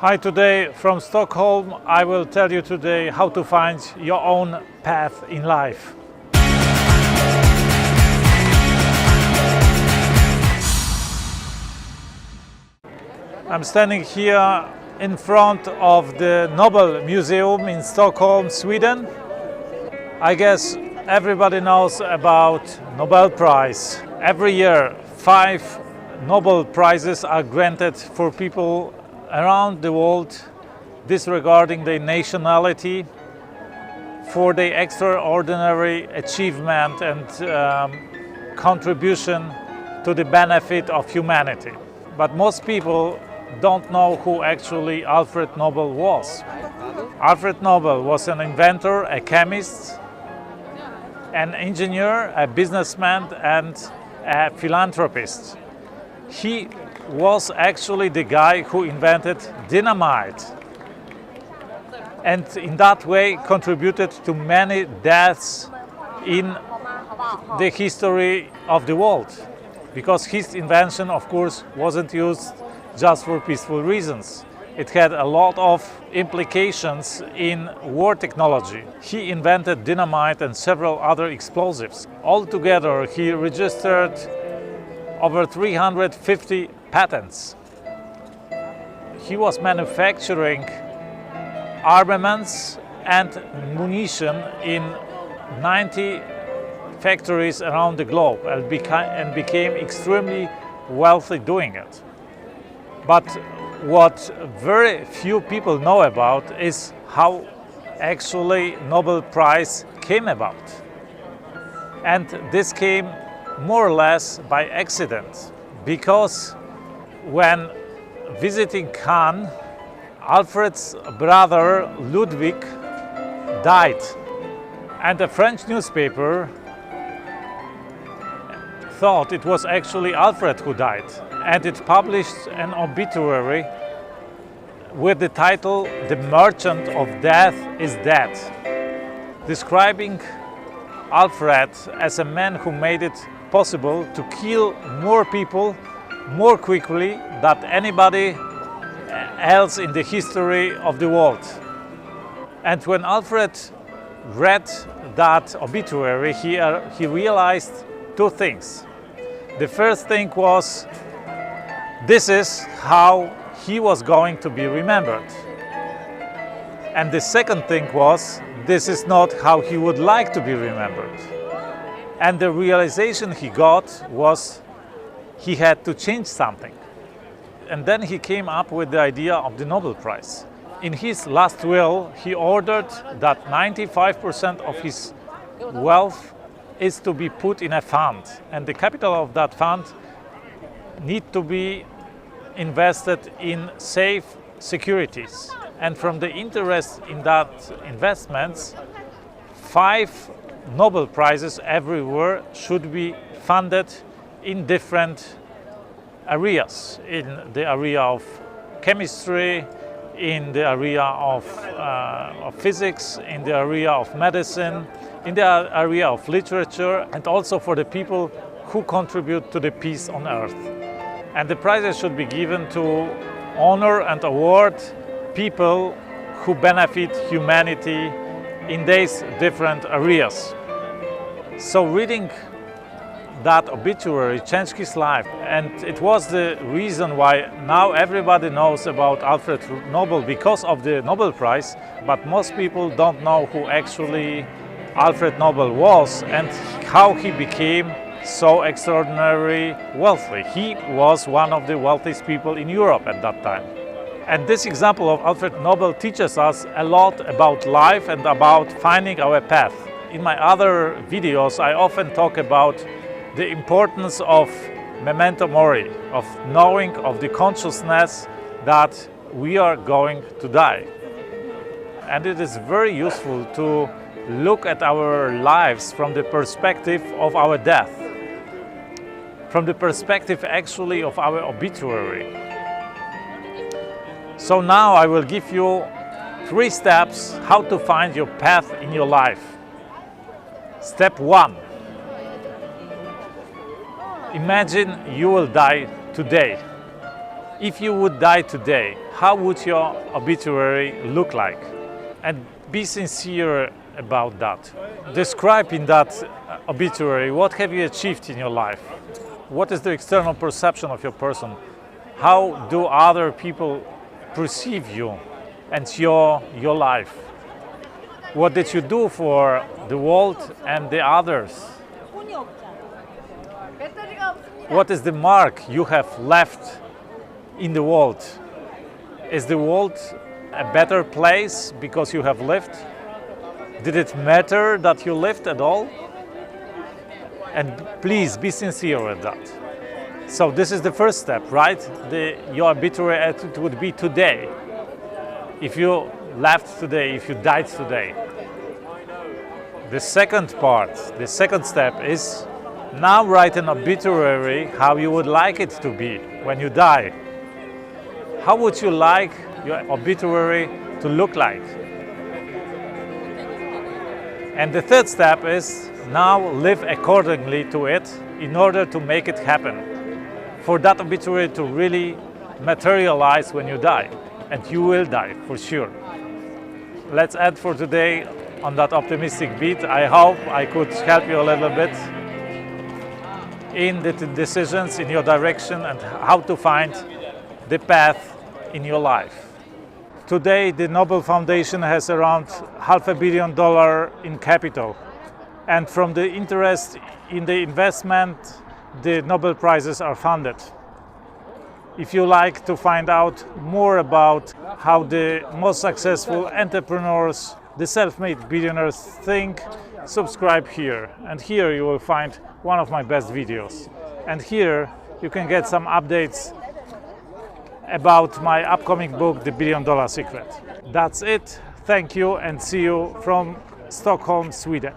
Hi, today from Stockholm. I will tell you today how to find your own path in life. I'm standing here in front of the Nobel Museum in Stockholm, Sweden. I guess everybody knows about Nobel Prize. Every year, 5 Nobel Prizes are granted for people around the world, disregarding their nationality, for their extraordinary achievement and contribution to the benefit of humanity. But most people don't know who actually Alfred Nobel was. Alfred Nobel was an inventor, a chemist, an engineer, a businessman, and a philanthropist. He was actually the guy who invented dynamite, and in that way contributed to many deaths in the history of the world, because his invention, of course, wasn't used just for peaceful reasons. It had a lot of implications in war technology. He invented dynamite and several other explosives. Altogether, he registered over 350 patents. He was manufacturing armaments and munition in 90 factories around the globe and became extremely wealthy doing it. But what very few people know about is how actually Nobel Prize came about. And this came more or less by accident, because when visiting Cannes, Alfred's brother Ludwig died, and a French newspaper thought it was actually Alfred who died, and it published an obituary with the title "The Merchant of Death is Dead," describing Alfred as a man who made it possible to kill more people more quickly than anybody else in the history of the world. And when Alfred read that obituary, he realized two things. The first thing was, this is how he was going to be remembered. And the second thing was, this is not how he would like to be remembered. And the realization he got was he had to change something. And then he came up with the idea of the Nobel Prize. In his last will, he ordered that 95% of his wealth is to be put in a fund, and the capital of that fund need to be invested in safe securities. And from the interest in that investments, 5 Nobel Prizes everywhere should be funded in different areas, in the area of chemistry, in the area of physics, in the area of medicine, in the area of literature, and also for the people who contribute to the peace on earth. And the prizes should be given to honor and award people who benefit humanity in these different areas. So reading that obituary changed his life, and it was the reason why now everybody knows about Alfred Nobel because of the Nobel Prize, but most people don't know who actually Alfred Nobel was and how he became so extraordinarily wealthy. He was one of the wealthiest people in Europe at that time. And this example of Alfred Nobel teaches us a lot about life and about finding our path. In my other videos, I often talk about the importance of memento mori, of knowing, of the consciousness that we are going to die. And it is very useful to look at our lives from the perspective of our death, from the perspective actually of our obituary. So now I will give you 3 steps how to find your path in your life. Step 1. Imagine you will die today. If you would die today, how would your obituary look like? And be sincere about that. Describe in that obituary what have you achieved in your life? What is the external perception of your person? How do other people perceive you and your life? What did you do for the world and the others? What is the mark you have left in the world? Is the world a better place because you have lived? Did it matter that you lived at all? And please be sincere with that. So this is the first step, right? Your obituary attitude would be today. If you left today, if you died today. The second part, the second step is now write an obituary how you would like it to be when you die. How would you like your obituary to look like? And the third step is now live accordingly to it in order to make it happen. For that obituary to really materialize when you die. And you will die, for sure. Let's end for today on that optimistic beat. I hope I could help you a little bit in the decisions in your direction and how to find the path in your life. Today, the Nobel Foundation has around $500 million in capital. And from the interest in the investment, the Nobel Prizes are funded. If you like to find out more about how the most successful entrepreneurs, the self-made billionaires think, subscribe here. And here you will find one of my best videos. And here you can get some updates about my upcoming book, The $1 Billion Secret. That's it. Thank you and see you from Stockholm, Sweden.